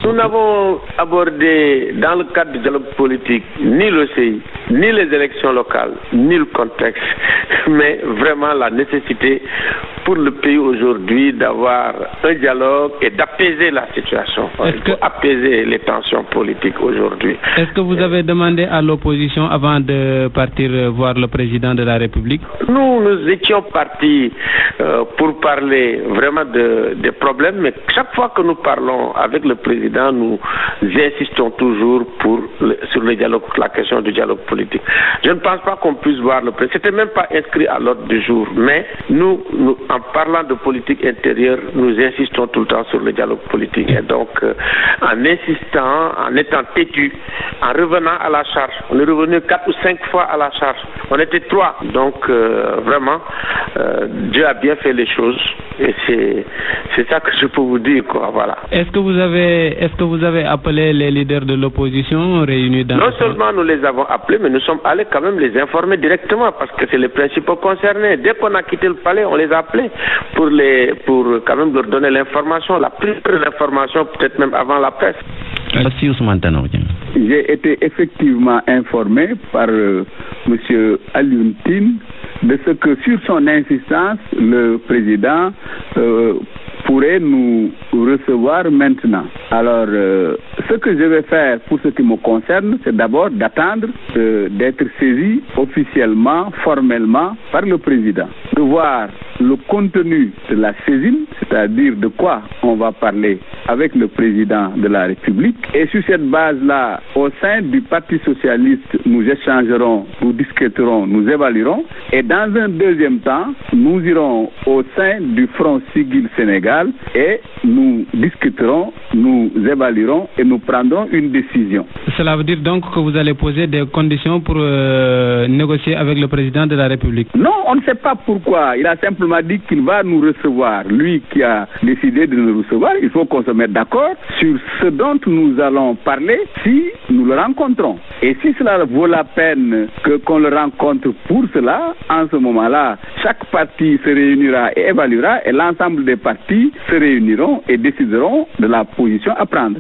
Nous n'avons abordé dans le cadre du dialogue politique ni l'OCI, ni les élections locales, ni le contexte, mais vraiment la nécessité pour le pays aujourd'hui d'avoir un dialogue et d'apaiser la situation. Il faut apaiser les tensions politiques aujourd'hui. Est-ce que vous avez demandé à l'opposition avant de partir voir le président de la République? Nous étions partis pour parler vraiment des problèmes, mais chaque fois que nous parlons avec le président, nous insistons toujours sur le dialogue, la question du dialogue politique. Je ne pense pas qu'on puisse voir le président. C'était même pas inscrit à l'ordre du jour, mais nous, en parlant de politique intérieure, nous insistons tout le temps sur le dialogue politique. Et donc, en insistant, en étant têtu, en revenant à la charge, on est revenu 4 ou 5 fois à la charge. On était 3. Donc, vraiment, Dieu a bien fait les choses. Et c'est ça que je peux vous dire, quoi. Voilà. Est-ce que vous avez appelé les leaders de l'opposition réunis dans... Non seulement nous les avons appelés, mais nous sommes allés quand même les informer directement parce que c'est les principaux concernés. Dès qu'on a quitté le palais, on les a appelés pour quand même leur donner l'information, la plus de l'information, peut-être même avant la presse. J'ai été effectivement informé par M. Alioune Tine de ce que sur son insistance, le président pourrait nous recevoir maintenant. Alors, ce que je vais faire pour ce qui me concerne, c'est d'abord d'attendre d'être saisi officiellement, formellement par le président, de voir le contenu de la saisine, c'est-à-dire de quoi on va parler avec le président de la République. Et sur cette base-là, au sein du Parti socialiste, nous échangerons, nous discuterons, nous évaluerons. Et dans un deuxième temps, nous irons au sein du Front Sigil Sénégal et nous discuterons, nous évaluerons et nous prendrons une décision. Cela veut dire donc que vous allez poser des conditions pour négocier avec le président de la République? Non, on ne sait pas pourquoi. Il a simplement dit qu'il va nous recevoir. Lui qui a décidé de nous recevoir, il faut qu'on se mette d'accord sur ce dont nous allons parler si nous le rencontrons. Et si cela vaut la peine qu'on le rencontre pour cela, en ce moment-là, chaque parti se réunira et évaluera et l'ensemble des partis se réuniront et décideront de la position à prendre.